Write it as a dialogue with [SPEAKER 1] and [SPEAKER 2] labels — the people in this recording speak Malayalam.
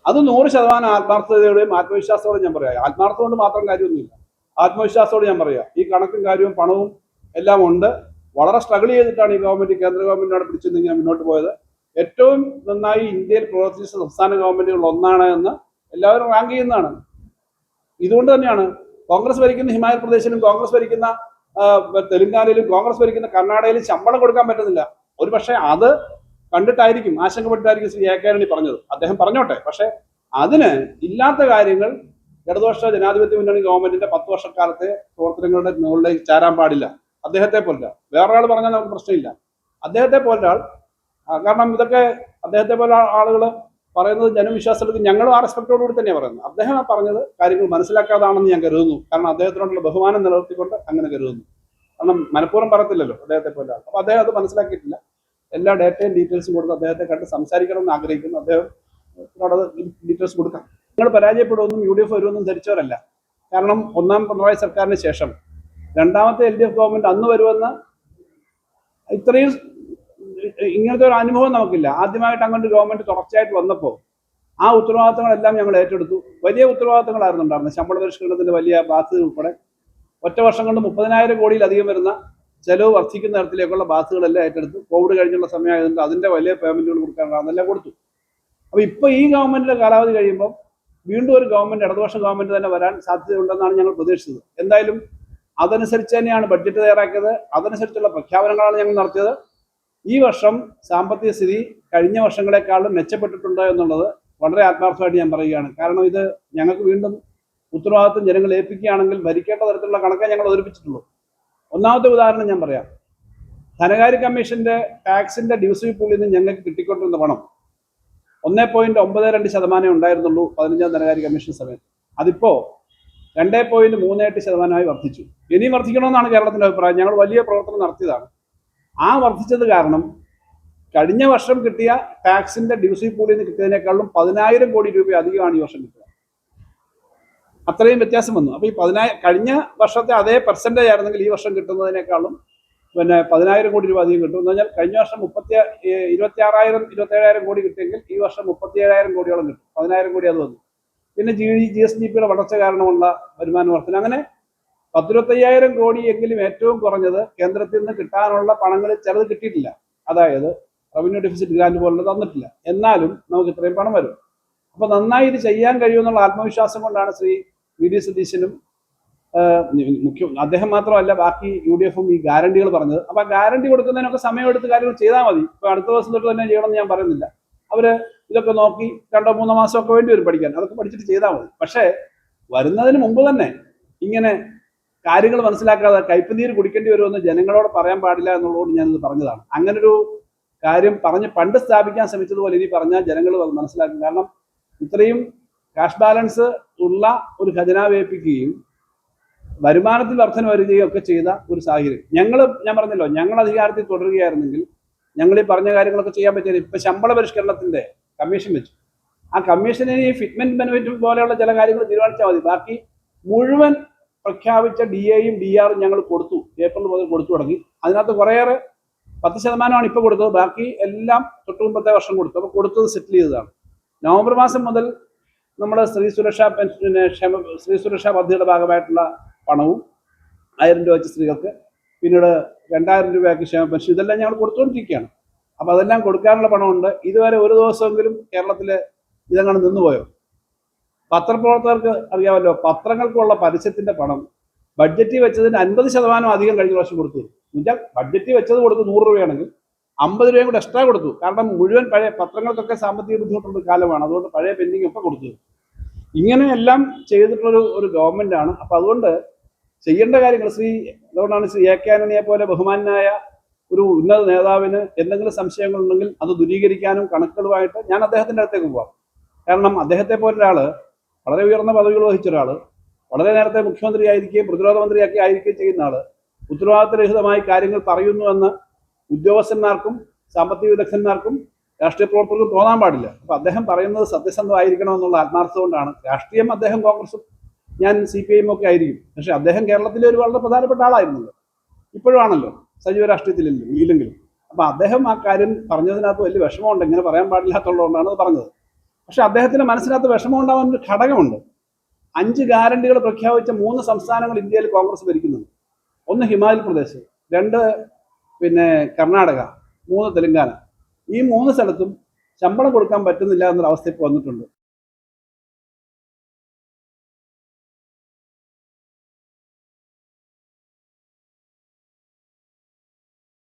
[SPEAKER 1] അത് 100% ആത്മാർത്ഥതയോടെയും ആത്മവിശ്വാസത്തോടെ ഞാൻ പറയാം. ആത്മാർത്ഥത കൊണ്ട് മാത്രം കാര്യമൊന്നുമില്ല, ആത്മവിശ്വാസത്തോടെ ഞാൻ പറയാം. ഈ കണക്കും കാര്യവും പണവും എല്ലാം ഉണ്ട്. വളരെ സ്ട്രഗിൾ ചെയ്തിട്ടാണ് ഈ ഗവൺമെന്റ്, കേന്ദ്ര ഗവൺമെന്റിനോട് പിടിച്ചു ഇങ്ങനെ മുന്നോട്ട് പോയത്. ഏറ്റവും നന്നായി ഇന്ത്യയിൽ പ്രവർത്തിച്ച സംസ്ഥാന ഗവൺമെന്റുകൾ ഒന്നാണ് എന്ന് എല്ലാവരും റാങ്ക് ചെയ്യുന്നതാണ്. ഇതുകൊണ്ട് തന്നെയാണ് കോൺഗ്രസ് ഭരിക്കുന്ന ഹിമാചൽ പ്രദേശിലും കോൺഗ്രസ് ഭരിക്കുന്ന തെലങ്കാനയിലും കോൺഗ്രസ് ഭരിക്കുന്ന കർണാടകയിലും ശമ്പളം കൊടുക്കാൻ പറ്റുന്നില്ല. ഒരു പക്ഷേ അത് കണ്ടിട്ടായിരിക്കും, ആശങ്കപ്പെട്ടിട്ടായിരിക്കും ശ്രീ എ കെ ആന്റണി പറഞ്ഞത്. അദ്ദേഹം പറഞ്ഞോട്ടെ. പക്ഷെ അതിന് ഇല്ലാത്ത കാര്യങ്ങൾ ഇടതുപക്ഷ ജനാധിപത്യ മുന്നണി ഗവൺമെന്റിന്റെ 10 വർഷക്കാലത്തെ പ്രവർത്തനങ്ങളുടെ മുകളിലേക്ക് ചാരാൻ പാടില്ല. അദ്ദേഹത്തെ പോലെ വേറൊരാൾ പറഞ്ഞാൽ നമുക്ക് പ്രശ്നമില്ല. അദ്ദേഹത്തെ പോലെ ആൾ, കാരണം ഇതൊക്കെ അദ്ദേഹത്തെ പോലെ ആളുകൾ പറയുന്നത് ജനവിശ്വാസത്തിലേക്ക് ഞങ്ങളും ആ റെസ്പെക്ടോടുകൂടി തന്നെയാണ് പറയുന്നത്. അദ്ദേഹം പറഞ്ഞത് കാര്യങ്ങൾ മനസ്സിലാക്കാതാണെന്ന് ഞാൻ കരുതുന്നു. കാരണം അദ്ദേഹത്തിനോടുള്ള ബഹുമാനം നിലനിർത്തിക്കൊണ്ട് അങ്ങനെ കരുതുന്നു. കാരണം മനഃപൂർവ്വം പറയത്തില്ലല്ലോ അദ്ദേഹത്തെ പോലെ ആൾ. അപ്പൊ അദ്ദേഹം അത് മനസ്സിലാക്കിയിട്ടില്ല. എല്ലാ ഡേറ്റയും ഡീറ്റെയിൽസും കൊടുത്ത് അദ്ദേഹത്തെ കണ്ട് സംസാരിക്കണം എന്ന് ആഗ്രഹിക്കുന്നു. അദ്ദേഹത്തിനോടത് ഡീറ്റെയിൽസ് കൊടുക്കാം. നിങ്ങൾ പരാജയപ്പെടുമെന്നും UDF വരുമെന്നും ധരിച്ചവരല്ല. കാരണം ഒന്നാം പിണറായി സർക്കാരിന് ശേഷം രണ്ടാമത്തെ LDF ഗവൺമെന്റ് അന്ന് വരുമെന്ന് ഇത്രയും ഇങ്ങനത്തെ ഒരു അനുഭവം നമുക്കില്ല. ആദ്യമായിട്ട് അങ്ങോട്ട് ഗവൺമെന്റ് തുടർച്ചയായിട്ട് വന്നപ്പോൾ ആ ഉത്തരവാദിത്തങ്ങളെല്ലാം ഞങ്ങൾ ഏറ്റെടുത്തു. വലിയ ഉത്തരവാദിത്തങ്ങളായിരുന്നു ഉണ്ടായിരുന്നത്. ശമ്പള പരിഷ്കരണത്തിന്റെ വലിയ ബാധ്യത ഉൾപ്പെടെ ഒറ്റ വർഷം കൊണ്ട് 30,000 കോടിയിലധികം വരുന്ന ചെലവ് വർദ്ധിക്കുന്ന തരത്തിലേക്കുള്ള ബാധ്യതകളെല്ലാം ഏറ്റെടുത്തു. കോവിഡ് കഴിഞ്ഞുള്ള സമയമായതുകൊണ്ട് അതിന്റെ വലിയ പേയ്മെന്റുകൾ കൊടുക്കാനുള്ള അതെല്ലാം കൊടുത്തു. അപ്പൊ ഇപ്പൊ ഈ ഗവൺമെന്റിന്റെ കാലാവധി കഴിയുമ്പോൾ വീണ്ടും ഒരു ഗവൺമെന്റ്, ഇടതുപക്ഷ ഗവൺമെന്റ് തന്നെ വരാൻ സാധ്യതയുണ്ടെന്നാണ് ഞങ്ങൾ പ്രതീക്ഷിച്ചത്. എന്തായാലും അതനുസരിച്ച് തന്നെയാണ് ബഡ്ജറ്റ് തയ്യാറാക്കിയത്. അതനുസരിച്ചുള്ള പ്രഖ്യാപനങ്ങളാണ് ഞങ്ങൾ നടത്തിയത്. ഈ വർഷം സാമ്പത്തിക സ്ഥിതി കഴിഞ്ഞ വർഷങ്ങളെക്കാളും മെച്ചപ്പെട്ടിട്ടുണ്ട് എന്നുള്ളത് വളരെ ആത്മാർത്ഥമായിട്ട് ഞാൻ പറയുകയാണ്. കാരണം ഇത് ഞങ്ങൾക്ക് വീണ്ടും ഉത്തരവാദിത്വം ജനങ്ങൾ ഏൽപ്പിക്കുകയാണെങ്കിൽ ഭരിക്കേണ്ട തരത്തിലുള്ള കണക്കേ ഞങ്ങൾ അവതരിപ്പിച്ചിട്ടുള്ളൂ. ഒന്നാമത്തെ ഉദാഹരണം ഞാൻ പറയാം. ധനകാര്യ കമ്മീഷന്റെ ടാക്സിന്റെ ഡിവിസീവ് പൂളിൽ നിന്ന് ഞങ്ങൾക്ക് കിട്ടിക്കൊണ്ടിരുന്ന പണം 1.92% ഉണ്ടായിരുന്നുള്ളൂ 15ാം ധനകാര്യ കമ്മീഷൻ സമയത്ത്. അതിപ്പോ 2.38% വർദ്ധിച്ചു. ഇനിയും വർദ്ധിക്കണമെന്നാണ് കേരളത്തിന്റെ അഭിപ്രായം. ഞങ്ങൾ വലിയ പ്രവർത്തനം നടത്തിയതാണ്. ആ വർദ്ധിച്ചത് കാരണം കഴിഞ്ഞ വർഷം കിട്ടിയ ടാക്സിന്റെ ഡിവിസീവ് പൂളിൽ നിന്ന് കിട്ടിയതിനേക്കാളും 10,000 കോടി രൂപ അധികമാണ് ഈ വർഷം കിട്ടുക. അത്രയും വ്യത്യാസം വന്നു. അപ്പൊ ഈ കഴിഞ്ഞ വർഷത്തെ അതേ പെർസെന്റേജ് ആയിരുന്നെങ്കിൽ ഈ വർഷം കിട്ടുന്നതിനേക്കാളും 10,000 കോടി രൂപ അധികം കിട്ടും. എന്ന് പറഞ്ഞാൽ കഴിഞ്ഞ വർഷം 27,000 കോടി കിട്ടിയെങ്കിൽ ഈ വർഷം 37,000 കോടിയോളം കിട്ടും. 10,000 കോടി അത് വന്നു. പിന്നെ GSDPയുടെ വളർച്ച കാരണമുള്ള വരുമാന വർധന, അങ്ങനെ 10,25,000 കോടി എങ്കിലും ഏറ്റവും കുറഞ്ഞത് കേന്ദ്രത്തിൽ നിന്ന് കിട്ടാനുള്ള പണങ്ങളിൽ ചിലത് കിട്ടിയിട്ടില്ല. അതായത് റവന്യൂ ഡെഫിസിറ്റ് ഗ്രാന്റ് പോലുള്ളത് തന്നിട്ടില്ല. എന്നാലും നമുക്ക് ഇത്രയും പണം വരും. അപ്പൊ നന്നായി ഇത് ചെയ്യാൻ കഴിയുമെന്നുള്ള ആത്മവിശ്വാസം കൊണ്ടാണ് ശ്രീ VD സതീശനും അദ്ദേഹം മാത്രമല്ല ബാക്കി UDFും ഈ ഗ്യാരണ്ടികൾ പറഞ്ഞത്. അപ്പൊ ആ ഗ്യാരണ്ടി കൊടുക്കുന്നതിനൊക്കെ സമയമെടുത്ത് കാര്യങ്ങൾ ചെയ്താൽ മതി. ഇപ്പൊ അടുത്ത ദിവസം തൊട്ട് തന്നെ ചെയ്യണമെന്ന് ഞാൻ പറയുന്നില്ല. അവര് ഇതൊക്കെ നോക്കി 2-3 മാസമൊക്കെ വേണ്ടി വരും പഠിക്കാൻ. അതൊക്കെ പഠിച്ചിട്ട് ചെയ്താൽ മതി. പക്ഷേ വരുന്നതിന് മുമ്പ് തന്നെ ഇങ്ങനെ കാര്യങ്ങൾ മനസ്സിലാക്കാതെ കയ്പുനീര് കുടിക്കേണ്ടി വരുമെന്ന് ജനങ്ങളോട് പറയാൻ പാടില്ല എന്നുള്ളതുകൊണ്ട് ഞാനിത് പറഞ്ഞതാണ്. അങ്ങനൊരു കാര്യം പറഞ്ഞ് പണ്ട് സ്ഥാപിക്കാൻ ശ്രമിച്ചതുപോലെ ഇനി പറഞ്ഞാൽ ജനങ്ങൾ മനസ്സിലാക്കും. കാരണം ഇത്രയും കാഷ് ബാലൻസ് ഉള്ള ഒരു ഖജനാവ് ഏൽപ്പിക്കുകയും വരുമാനത്തിൽ വർധന വരികയും ഒക്കെ ചെയ്ത ഒരു സാഹചര്യം ഞാൻ പറഞ്ഞല്ലോ, ഞങ്ങൾ അധികാരത്തിൽ തുടരുകയായിരുന്നെങ്കിൽ ഞങ്ങൾ ഈ പറഞ്ഞ കാര്യങ്ങളൊക്കെ ചെയ്യാൻ പറ്റിയത്. ഇപ്പൊ ശമ്പള പരിഷ്കരണത്തിന്റെ കമ്മീഷൻ വെച്ചു. ആ കമ്മീഷന് ഈ ഫിറ്റ്മെന്റ് ബെനിഫിറ്റ് പോലെയുള്ള ചില കാര്യങ്ങൾ തീരുമാനിച്ചാൽ മതി. ബാക്കി മുഴുവൻ പ്രഖ്യാപിച്ച DAയും DRും ഞങ്ങൾ കൊടുത്തു. ഏപ്രിൽ മുതൽ കൊടുത്തു തുടങ്ങി. അതിനകത്ത് കുറേയേറെ 10% ഇപ്പൊ കൊടുത്തത്. ബാക്കി എല്ലാം തൊട്ട് മുമ്പത്തെ വർഷം കൊടുത്തു. അപ്പൊ കൊടുത്തത് സെറ്റിൽ ചെയ്തതാണ്. നവംബർ മാസം മുതൽ നമ്മുടെ സ്ത്രീ സുരക്ഷാ പദ്ധതിയുടെ ഭാഗമായിട്ടുള്ള പണവും 1000 രൂപ വെച്ച് സ്ത്രീകൾക്ക്, പിന്നീട് 2000 രൂപയാക്കി ക്ഷേമ പെൻഷൻ, ഇതെല്ലാം ഞങ്ങൾ കൊടുത്തുകൊണ്ടിരിക്കുകയാണ്. അപ്പൊ അതെല്ലാം കൊടുക്കാനുള്ള പണമുണ്ട്. ഇതുവരെ ഒരു ദിവസമെങ്കിലും കേരളത്തില് ഇതങ്ങനെ നിന്നുപോയോ? പത്രപ്രവർത്തകർക്ക് അറിയാമല്ലോ, പത്രങ്ങൾക്കുള്ള പരസ്യത്തിന്റെ പണം ബഡ്ജറ്റിൽ വെച്ചതിന് 50% അധികം കഴിഞ്ഞ പ്രാവശ്യം കൊടുത്തു. എന്നുവെച്ചാൽ ബഡ്ജറ്റിൽ വെച്ചത് കൊടുത്ത് 100 രൂപയാണെങ്കിൽ 50 രൂപയും കൂടെ എക്സ്ട്രാ കൊടുത്തു. കാരണം മുഴുവൻ പഴയ പത്രങ്ങൾക്കൊക്കെ സാമ്പത്തിക ബുദ്ധിമുട്ടുള്ള കാലമാണ്. അതുകൊണ്ട് പഴയ പെൻഡിങ് ഒക്കെ കൊടുത്തു. ഇങ്ങനെയെല്ലാം ചെയ്തിട്ടുള്ള ഒരു ഗവൺമെന്റ് ആണ്. അപ്പൊ അതുകൊണ്ട് ചെയ്യേണ്ട കാര്യങ്ങൾ അതുകൊണ്ടാണ് ശ്രീ എ കെ ആന്റണിയെ പോലെ ബഹുമാനായ ഒരു ഉന്നത നേതാവിന് എന്തെങ്കിലും സംശയങ്ങളുണ്ടെങ്കിൽ അത് ദൂരീകരിക്കാനും കണക്കുകളുമായിട്ട് ഞാൻ അദ്ദേഹത്തിന്റെ അടുത്തേക്ക് പോവാം. കാരണം അദ്ദേഹത്തെ പോലെ ഒരാള്, വളരെ ഉയർന്ന പദവികൾ വഹിച്ച ഒരാള്, വളരെ നേരത്തെ മുഖ്യമന്ത്രി ആയിരിക്കുകയും പ്രതിരോധ മന്ത്രിയൊക്കെ ആയിരിക്കുകയും ചെയ്യുന്ന ആള് ഉത്തരവാദിത്തരഹിതമായി കാര്യങ്ങൾ പറയുന്നുവെന്ന് ഉദ്യോഗസ്ഥന്മാർക്കും സാമ്പത്തിക വിദഗ്ധന്മാർക്കും രാഷ്ട്രീയ പ്രവർത്തകർക്കും തോന്നാൻ പാടില്ല. അപ്പൊ അദ്ദേഹം പറയുന്നത് സത്യസന്ധമായിരിക്കണം എന്നുള്ള ആത്മാർത്ഥത കൊണ്ടാണ്. രാഷ്ട്രീയം അദ്ദേഹം കോൺഗ്രസും ഞാൻ CPIM ഒക്കെ ആയിരിക്കും. പക്ഷെ അദ്ദേഹം കേരളത്തിലെ ഒരു വളരെ പ്രധാനപ്പെട്ട ആളായിരുന്നല്ലോ, ഇപ്പോഴും ആണല്ലോ, സജീവ രാഷ്ട്രീയത്തിൽ ഇല്ലെങ്കിലും. അപ്പൊ അദ്ദേഹം ആ കാര്യം പറഞ്ഞതിനകത്ത് വലിയ വിഷമമുണ്ട്. ഇങ്ങനെ പറയാൻ പാടില്ലാത്തുള്ളതുകൊണ്ടാണ് അത് പറഞ്ഞത്. പക്ഷെ അദ്ദേഹത്തിന്റെ മനസ്സിനകത്ത് വിഷമം ഉണ്ടാവാൻ ഒരു ഘടകമുണ്ട്. 5 ഗ്യാരണ്ടികൾ പ്രഖ്യാപിച്ച 3 സംസ്ഥാനങ്ങൾ ഇന്ത്യയിൽ കോൺഗ്രസ് ഭരിക്കുന്നുണ്ട്. 1 ഹിമാചൽ പ്രദേശ്, 2 കർണാടക, 3 തെലങ്കാന. ഈ 3 സ്ഥലത്തും ശമ്പളം കൊടുക്കാൻ പറ്റുന്നില്ല എന്നൊരവസ്ഥ ഇപ്പോൾ വന്നിട്ടുണ്ട്.